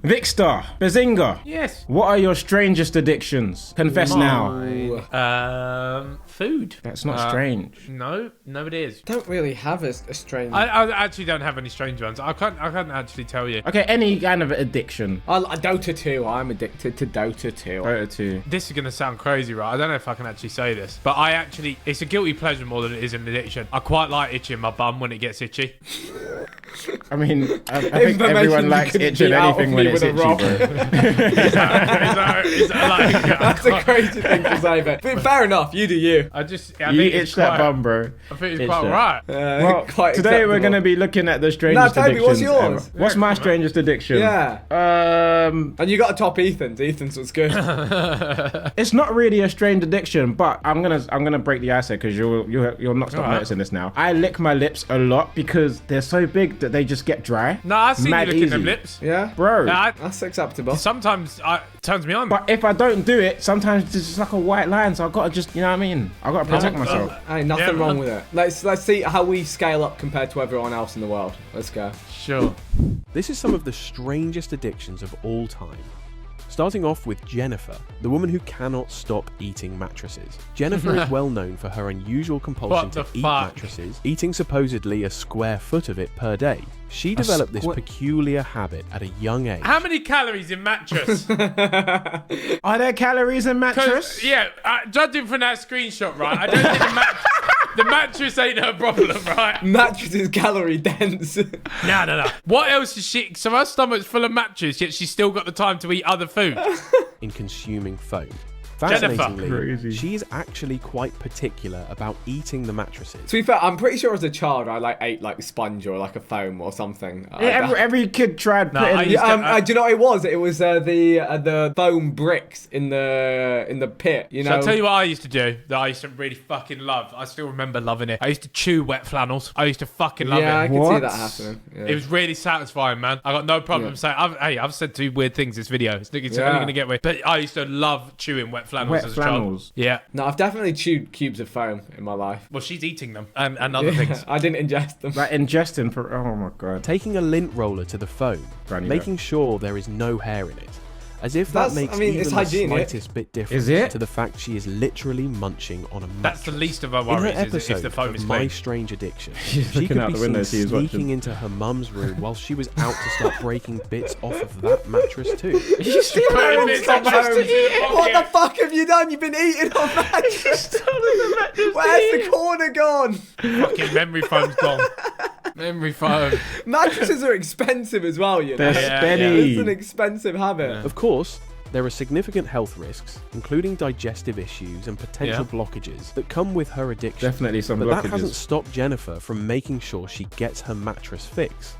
Victor, Bazinga. Yes. What are your strangest addictions? Confess now. Food. That's not strange. No, it is. Don't really have a strange. I actually don't have any strange ones. I can't actually tell you. Okay, any kind of addiction. Dota 2. I'm addicted to Dota 2. Dota 2. This is gonna sound crazy, right? I don't know if I can actually say this, but it's a guilty pleasure more than it is an addiction. I quite like itching my bum when it gets itchy. I mean, I think everyone likes itching anything when it's itchy, bro. That's a crazy thing to say, but fair enough. You do you. I You itch that bum, bro. I think it's quite right. Well, quite today acceptable. we're going to be looking at the strangest Toby, addictions what's yours? ever. What's my strangest addiction? Yeah. And you got to top Ethan's. Ethan's was good. It's not really a strange addiction, but I'm gonna break the ice here because you'll not stop noticing this now. I lick my lips a lot because they're so big that they just get dry. No, I see you Mad licking easy. them lips. Yeah, Bro. that's acceptable. Sometimes it turns me on. But if I don't do it, sometimes it's just like a white line, so I've got to just, you know what I mean? I've got to protect myself. Hey, nothing wrong with it. Let's see how we scale up compared to everyone else in the world. Let's go. Sure. This is some of the strangest addictions of all time. Starting off with Jennifer, the woman who cannot stop eating mattresses. Jennifer is well known for her unusual compulsion to eat mattresses, eating supposedly a square foot of it per day. She developed this peculiar habit at a young age. How many calories in mattress? Are there calories in mattress? Yeah, judging from that screenshot, right? I don't think the mattress ain't her problem, right? Mattress is calorie dense. No. What else is she? So her stomach's full of mattress, yet she's still got the time to eat other food. In consuming foam. Jennifer. Fascinatingly, she is actually quite particular about eating the mattresses. To be fair, I'm pretty sure as a child I ate like a sponge or like a foam or something. Yeah, every kid tried putting... do you know what it was? It was the foam bricks in the pit. You know. So I'll tell you what I used to do that I used to really fucking love. I still remember loving it. I used to chew wet flannels. I used to fucking love it. Yeah, I can see that happening. Yeah. It was really satisfying, man. I got no problem saying. I've said two weird things this video. It's only gonna get weird. But I used to love chewing wet flannels as a child. Yeah. No, I've definitely chewed cubes of foam in my life. Well, she's eating them and other things. I didn't ingest them. Like ingesting for... Oh my God. Taking a lint roller to the foam, making sure there is no hair in it. As if that makes even the slightest bit difference to the fact she is literally munching on a mattress. That's the least of her worries. In her episode if the foam is of My clean. Strange Addiction, She's she looking could out be the window, seen she was sneaking into her mum's room while she was out to start breaking bits off of that mattress too. You still haven't bits stopped off home. What the fuck have you done? You've been eating on mattress. Where's the corner gone? Fucking memory foam's gone. Memory foam. Mattresses are expensive as well, you know. They're spenny. It's an expensive habit. Of course, there are significant health risks, including digestive issues and potential blockages that come with her addiction. Definitely some but blockages. that hasn't stopped Jennifer from making sure she gets her mattress fixed.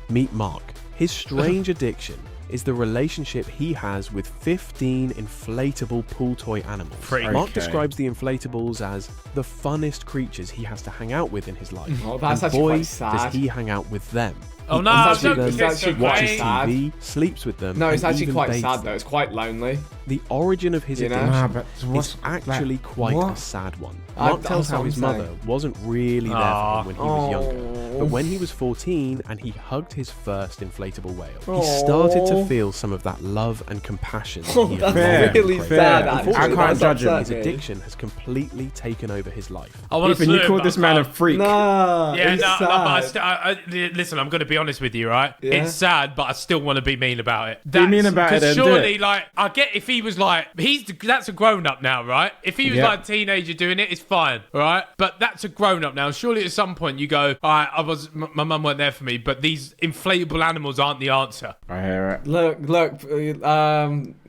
Meet Mark. His strange addiction is the relationship he has with 15 inflatable pool toy animals. Mark describes the inflatables as the funnest creatures he has to hang out with in his life. Oh, that's and actually boy, quite sad. does he hang out with them. Oh no, Eats with don't them, it's so watches great. TV, sleeps with them. No, it's and actually even quite bathes sad them. though. It's quite lonely. The origin of his addiction Nah, but is actually quite a sad one. Mark tells how his mother wasn't really there for him when he was younger, but when he was 14 and he hugged his first inflatable whale, he started to feel some of that love and compassion that he had Fair, really fair. sad. I Actually. can't judge him. His addiction has completely taken over his life. Ethan, you called this man a freak. Nah, Yeah, it's no, sad. but listen, I'm going to be honest with you, right? Yeah. It's sad, but I still want to be mean about it. Be mean about it and do surely, it. like, I get if he was like, that's a grown-up now, right? If he was like a teenager doing it, it's fine, right? But that's a grown-up now. Surely at some point you go, all right, my mum weren't there for me, but these inflatable animals aren't the answer. I hear it. Look,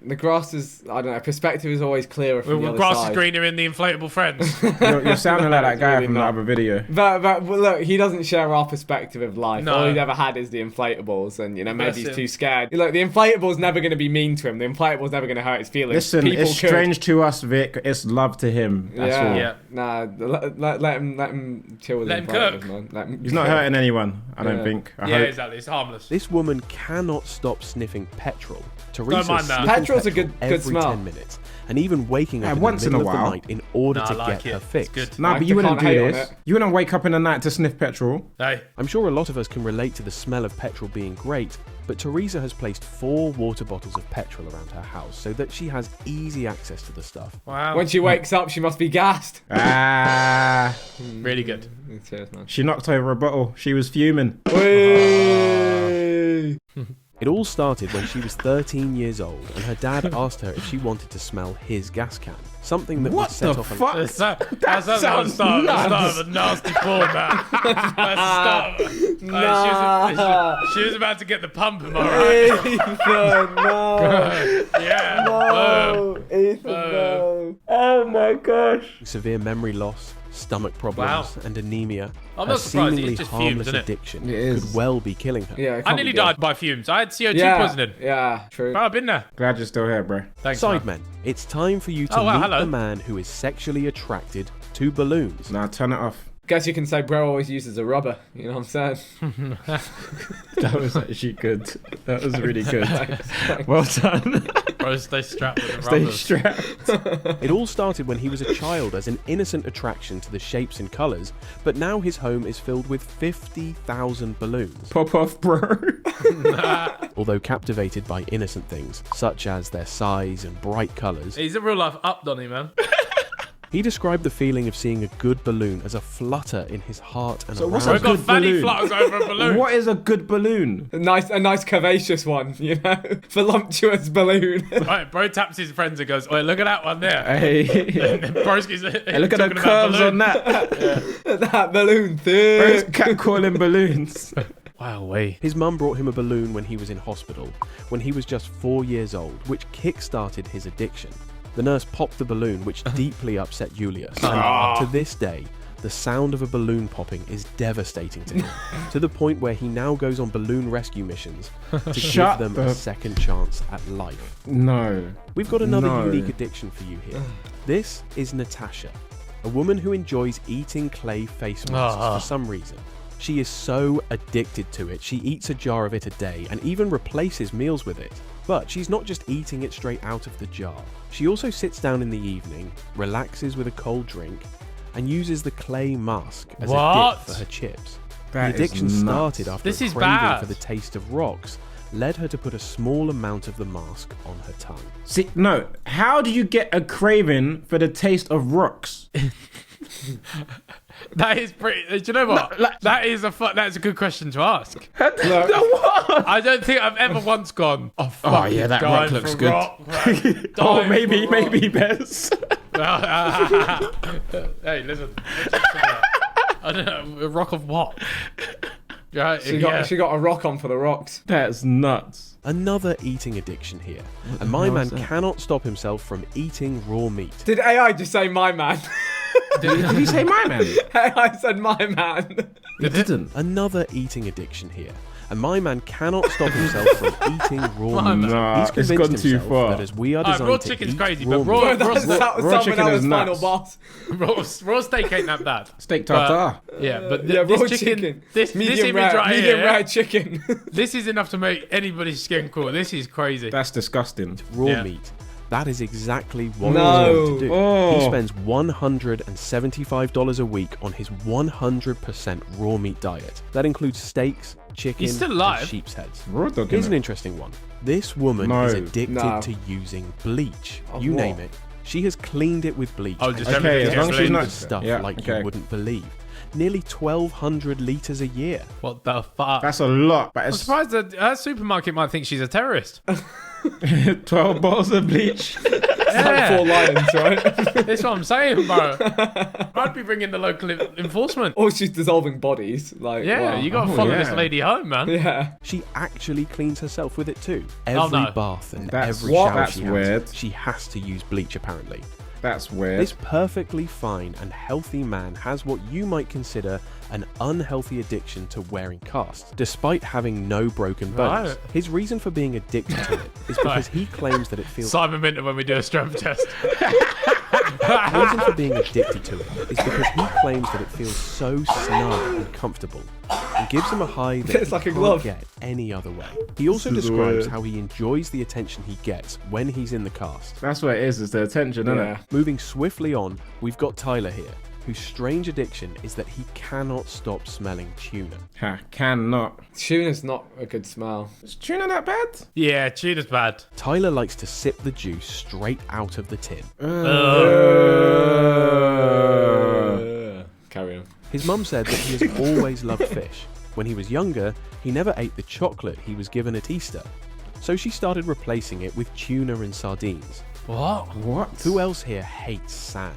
the grass is, I don't know, perspective is always clearer from the other Grass side. is greener in the inflatable friends. You're sounding like that guy Really from the not. other video. But look, he doesn't share our perspective of life. No. All he's ever had is the inflatables, and maybe Bless he's him. too scared. Look, the inflatable's never going to be mean to him. The inflatable's never going to hurt his feelings. Listen, People it's could. strange to us, Vic. It's love to him. That's all. Yeah. Nah, let him chill with Let the him inflatables, cook. man. Let him He's not cook. hurting anyone, I don't Yeah. think. I Yeah, hope. exactly. It's harmless. This woman cannot stop sniffing petrol. Don't Teresa mind that. sniffing Petrol's a petrol good every smell. 10 minutes, and even waking up in once the in a middle of the while. night in order to like get it. her fix. It's good. Nah, but you wouldn't can't hate do on this. it. You wouldn't wake up in the night to sniff petrol. Hey. I'm sure a lot of us can relate to the smell of petrol being great, but Teresa has placed 4 water bottles of petrol around her house so that she has easy access to the stuff. Wow. When she wakes up, she must be gassed. Ah, Really good. Cheers, man. she knocked over a bottle. She was fuming. Whee! It all started when she was 13 years old and her dad asked her if she wanted to smell his gas can, something that What would set the off fuck? That sounds sounds start nuts. of a nasty porn, man. That's the start. She was about to get the pump, am I right? Ethan, no. Yeah. No, Ethan, no. Oh my gosh. severe memory loss, stomach problems, and anemia. I'm her not surprised, seemingly it's just fumes, harmless isn't it? addiction It is. could well be killing her. Yeah, it I can't nearly be good. died by fumes. I had CO2 Yeah, poisoning. yeah, true. I've been there. Glad you're still here, bro. Thanks, man. Sidemen, it's time for you to Oh, wow, meet hello. the man who is sexually attracted to balloons. Nah, turn it off. Guess you can say bro always uses a rubber. You know what I'm saying? That was actually good. That was really good. Well done. Bro, stay strapped with the Stay rubbers. strapped. It all started when he was a child as an innocent attraction to the shapes and colours, but now his home is filled with 50,000 balloons. Pop off, bro. Although captivated by innocent things, such as their size and bright colours, He's a real life up, Donny, man. he described the feeling of seeing a good balloon as a flutter in his heart and what's around a We've got good fanny balloon? flutters over a balloon. What is a good balloon? A nice curvaceous one, you know? Voluptuous balloon. Right, bro taps his friends and goes, "Wait, look at that one there." Hey, Broski's hey, look at the curves on that. That balloon Bro's thick. catcalling balloons. Wow, way. His mum brought him a balloon when he was in hospital, when he was just 4 years old, which kick-started his addiction. The nurse popped the balloon, which deeply upset Julius. And to this day, the sound of a balloon popping is devastating to him, to the point where he now goes on balloon rescue missions to Shut give them a second chance at life. No. We've got another No. unique addiction for you here. This is Natasha, a woman who enjoys eating clay face masks for some reason. She is so addicted to it, she eats a jar of it a day and even replaces meals with it. But she's not just eating it straight out of the jar. She also sits down in the evening, relaxes with a cold drink, and uses the clay mask as a What? dip for her chips. That The is addiction nuts. started after This a is craving bad. for the taste of rocks led her to put a small amount of the mask on her tongue. See, no. How do you get a craving for the taste of rocks? That is pretty. Do you know what? That's a good question to ask. What? I don't think I've ever once gone. Oh, fuck, yeah, that dying rock looks for good. rock, man. Oh, Dying maybe, for rock. maybe Bez. Hey, listen. I don't know. A rock of what? Right, She got a rock on for the rocks. That's nuts. Another eating addiction here, and my man cannot stop himself from eating raw meat. Did AI just say my man? Did he say my man? AI said my man. He didn't. Another eating addiction here, and my man cannot stop himself from eating raw meat. Nah, He's it's convinced gone too himself far. that as we are Raw designed to chicken's eat crazy, raw but raw- meat, That was raw chicken someone is else's final nuts. boss. Raw steak ain't that bad. Steak tartare. Yeah, but Yeah, this raw chicken, chicken. this Medium image rare, right medium here, rare chicken. this is enough to make anybody's skin crawl. This is crazy. That's disgusting. raw Yeah. meat. That is exactly what No. he's going to do. Oh. He spends $175 a week on his 100% raw meat diet. That includes steaks, chicken, He's still alive. and sheep's heads. Raw dog. Here's an innit? interesting one. This woman No. is addicted No. to using bleach. Of You what? name it. She has cleaned it with bleach. Oh, and just she Okay, everything as gets long as she's bleach. not into stuff yeah, like okay. you wouldn't believe. Nearly 1,200 litres a year. What the fuck? That's a lot, but I'm it's surprised that her supermarket might think she's a terrorist. 12 bottles of bleach. Yeah. 4 lions, right? That's what I'm saying, bro. I'd be bringing the local enforcement. Or she's dissolving bodies. Like, Yeah, wow. you got to Oh, follow yeah. this lady home, man. Yeah. She actually cleans herself with it too. Every Oh, no. bath and That's- every what? shower That's she has, weird. she has to use bleach apparently. That's weird. This perfectly fine and healthy man has what you might consider an unhealthy addiction to wearing casts, despite having no broken bones. Right. His reason for being addicted to it is because he claims that it feels. Simon Minter when we do a strength test. The reason for being addicted to it is because he claims that it feels so snug and comfortable. and gives him a high that It's like a he glove. can't get any other way. He also describes how he enjoys the attention he gets when he's in the cast. That's what it is the attention, isn't it? Moving swiftly on, we've got Tyler here, whose strange addiction is that he cannot stop smelling tuna. Ha, cannot. Tuna's not a good smell. Is tuna that bad? Yeah, tuna's bad. Tyler likes to sip the juice straight out of the tin. Carry on. His mum said that he has always loved fish. When he was younger, he never ate the chocolate he was given at Easter. So she started replacing it with tuna and sardines. What? What? Who else here hates sand?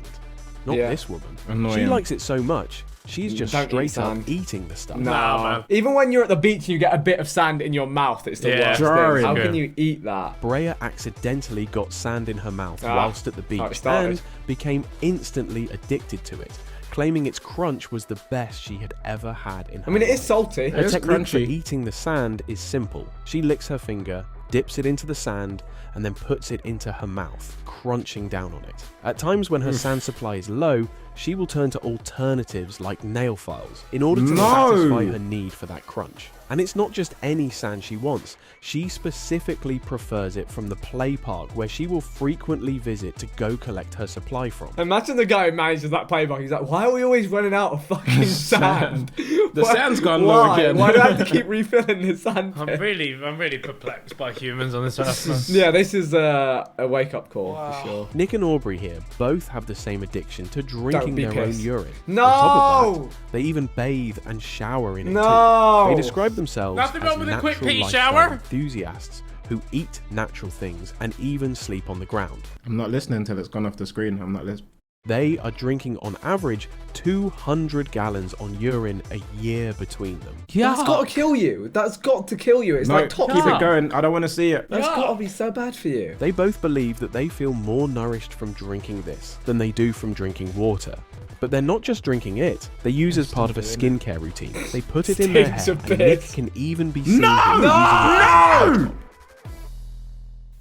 Not this woman. Annoying. She likes it so much, she's just Don't eat straight up sand. eating the stuff. No, man. Even when you're at the beach and you get a bit of sand in your mouth, it's the worst jarring. thing. How Yeah. can you eat that? Brea accidentally got sand in her mouth Ah, whilst at the how it beach started. and became instantly addicted to it, claiming its crunch was the best she had ever had in her I mean, it is life. salty. Her is technique for crunchy. eating the sand is simple. She licks her finger, dips it into the sand, and then puts it into her mouth, crunching down on it. At times when her sand supply is low, she will turn to alternatives like nail files in order to satisfy her need for that crunch. And it's not just any sand she wants. She specifically prefers it from the play park where she will frequently visit to go collect her supply from. Imagine the guy who manages that play park. He's like, why are we always running out of fucking sand? The sand's gone low again. Why do I have to keep refilling the sand? I'm really perplexed by humans on this earth, man. Yeah, this is a wake-up call for sure. Nick and Aubrey here both have the same addiction to drinking be their own pissed. urine. No! On top of that, they even bathe and shower in it No! too. They describe themselves Nothing as wrong with a quick natural pee lifestyle shower. enthusiasts who eat natural things and even sleep on the ground. I'm not listening till it's gone off the screen. I'm not listening. They are drinking on average 200 gallons on urine a year between them. That's got to kill you. That's got to kill you. It's No, like top. keep it going. I don't want to see it. That's got to be so bad for you. They both believe that they feel more nourished from drinking this than they do from drinking water. But they're not just drinking it. They use as part of a skincare routine. They put it in their Stinks hair, a and Nick bit. can even be seen No!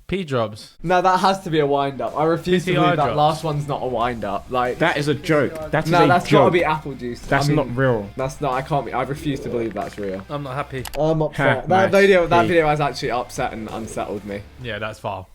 Pee drops. No, that has to be a wind-up. I refuse to PCI believe that drops. last one's not a wind-up. Like That is a joke. That is no, a that's got joke. to be apple juice. That's I mean, not real. That's not. I can't be. I refuse to believe that's real. I'm not happy. I'm upset. Ha, That nice. video Hey. has actually upset and unsettled me. Yeah, that's foul.